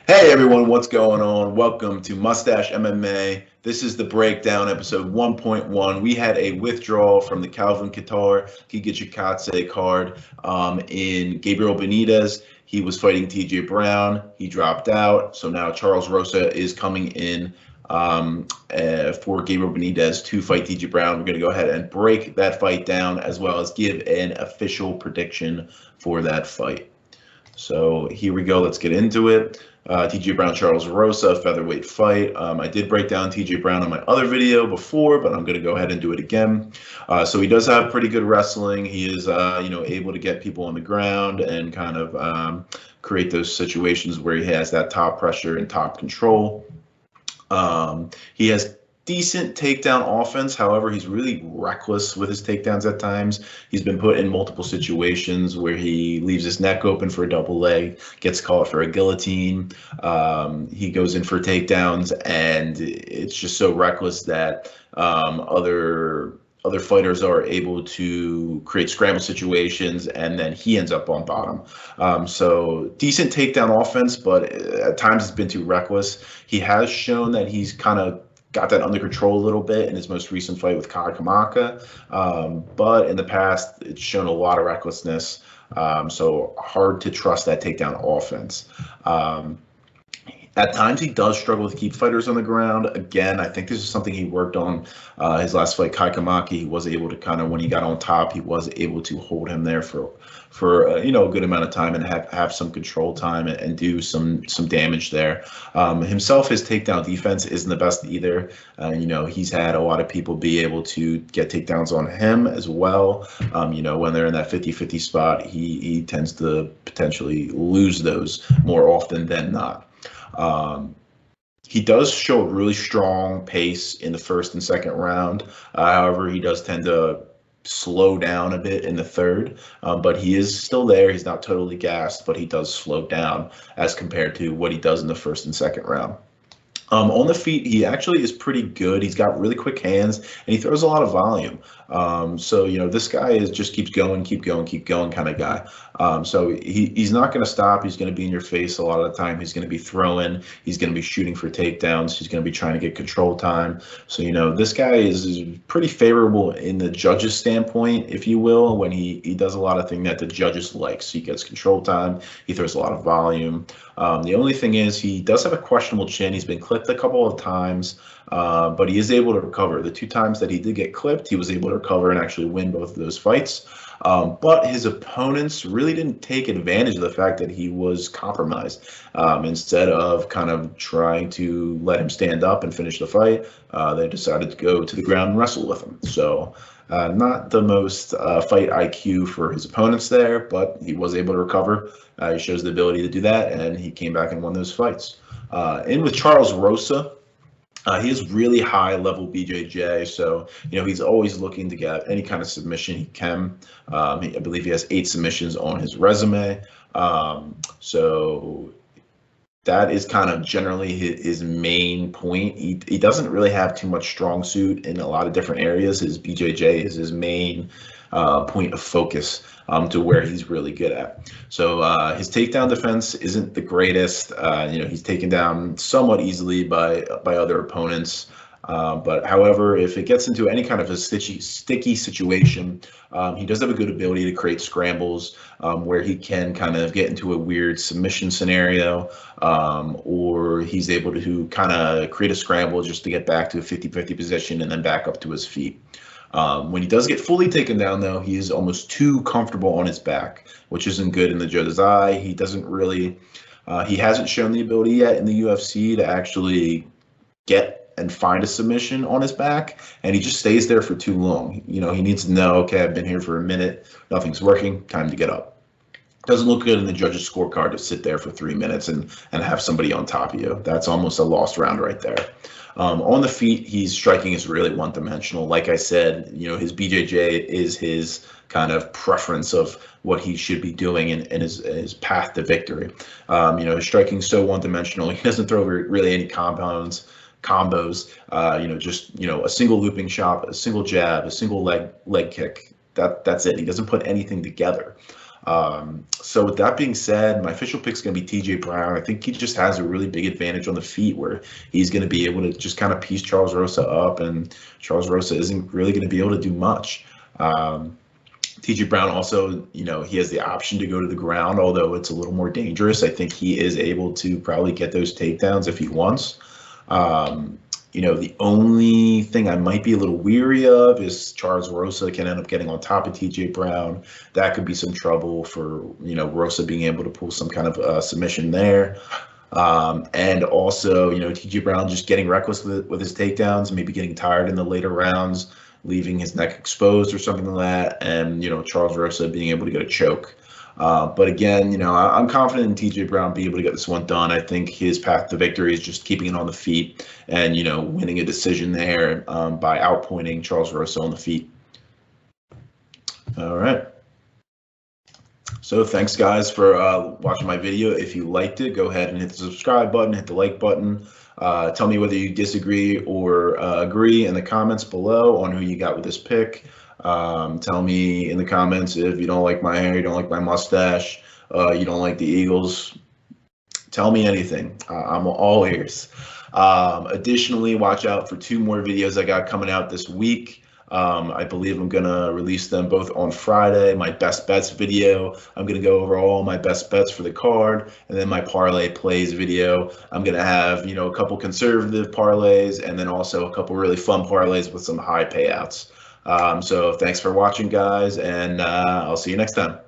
Hey everyone, what's going on? Welcome to Mustache MMA. This is the breakdown episode 1.1. We had a withdrawal from the Calvin Kattar Chikadze card in Gabriel Benitez. He was fighting TJ Brown. He dropped out. So now Charles Rosa is coming in for Gabriel Benitez to fight TJ Brown. We're going to go ahead and break that fight down as well as give an official prediction for that fight. So here we go. Let's get into it. TJ Brown, Charles Rosa, featherweight fight. I did break down TJ Brown on my other video before, but I'm going to go ahead and do it again. So he does have pretty good wrestling. He is, able to get people on the ground and kind of create those situations where he has that top pressure and top control. He has decent takedown offense. However, he's really reckless with his takedowns at times. He's been put in multiple situations where he leaves his neck open for a double leg, gets caught for a guillotine. He goes in for takedowns, and it's just so reckless that other fighters are able to create scramble situations, and then he ends up on bottom. So decent takedown offense, but at times it's been too reckless. He has shown that he's kind of got that under control a little bit in his most recent fight with Kattar. But in the past, it's shown a lot of recklessness. So hard to trust that takedown offense. At times, he does struggle to keep fighters on the ground. Again, I think this is something he worked on his last fight, Kaikamaki. He was able to kind of, when he got on top, he was able to hold him there for a good amount of time and have some control time and do some damage there. Himself, his takedown defense isn't the best either. He's had a lot of people be able to get takedowns on him as well. When they're in that 50-50 spot, he tends to potentially lose those more often than not. He does show a really strong pace in the first and second round. However, he does tend to slow down a bit in the third, but he is still there. He's not totally gassed, but he does slow down as compared to what he does in the first and second round. On the feet, he actually is pretty good. He's got really quick hands, and he throws a lot of volume. This guy just keeps going kind of guy. So he's not going to stop. He's going to be in your face a lot of the time. He's going to be throwing. He's going to be shooting for takedowns. He's going to be trying to get control time. So, this guy is pretty favorable in the judges' standpoint, if you will, when he does a lot of things that the judges like. So he gets control time. He throws a lot of volume. The only thing is he does have a questionable chin. He's been clipped a couple of times, but he is able to recover. The 2 times that he did get clipped, he was able to recover and actually win both of those fights. But his opponents really didn't take advantage of the fact that he was compromised. Instead of kind of trying to let him stand up and finish the fight, they decided to go to the ground and wrestle with him. So not the most fight IQ for his opponents there, but he was able to recover. He shows the ability to do that, and he came back and won those fights. In with Charles Rosa, he is really high level BJJ, so he's always looking to get any kind of submission he can. I believe he has 8 submissions on his resume. So that is kind of generally his main point. He doesn't really have too much strong suit in a lot of different areas. His BJJ is his main point of focus to where he's really good at. So his takedown defense isn't the greatest. He's taken down somewhat easily by other opponents. But however, if it gets into any kind of a sticky situation, he does have a good ability to create scrambles where he can kind of get into a weird submission scenario, or he's able to kind of create a scramble just to get back to a 50-50 position and then back up to his feet. When he does get fully taken down, though, he is almost too comfortable on his back, which isn't good in the judge's eye. He doesn't really, he hasn't shown the ability yet in the UFC to actually get and find a submission on his back, and he just stays there for too long. He needs to know, okay, I've been here for a minute, nothing's working, time to get up. Doesn't look good in the judge's scorecard to sit there for 3 minutes and have somebody on top of you. That's almost a lost round right there. On the feet, his striking is really one-dimensional. Like I said, his BJJ is his kind of preference of what he should be doing in his path to victory. His striking is so one-dimensional. He doesn't throw really any combos. A single looping shot, a single jab, a single leg kick. That's it. He doesn't put anything together. So with that being said, my official pick is going to be TJ Brown. I think he just has a really big advantage on the feet where he's going to be able to just kind of piece Charles Rosa up, and Charles Rosa isn't really going to be able to do much. TJ Brown also, he has the option to go to the ground, although it's a little more dangerous. I think he is able to probably get those takedowns if he wants. The only thing I might be a little weary of is Charles Rosa can end up getting on top of TJ Brown. That could be some trouble for, Rosa being able to pull some kind of submission there. And also, TJ Brown just getting reckless with his takedowns, maybe getting tired in the later rounds, leaving his neck exposed or something like that. And, Charles Rosa being able to get a choke. But again, I'm confident in TJ Brown being able to get this one done. I think his path to victory is just keeping it on the feet and, winning a decision there by outpointing Charles Rosa on the feet. All right. So thanks, guys, for watching my video. If you liked it, go ahead and hit the subscribe button, hit the like button. Tell me whether you disagree or agree in the comments below on who you got with this pick. Tell me in the comments if you don't like my hair, you don't like my mustache, you don't like the Eagles. Tell me anything. I'm all ears. Additionally, watch out for 2 more videos I got coming out this week. I believe I'm going to release them both on Friday. My best bets video, I'm going to go over all my best bets for the card. And then my parlay plays video, I'm going to have, a couple conservative parlays and then also a couple really fun parlays with some high payouts. So thanks for watching, guys, and I'll see you next time.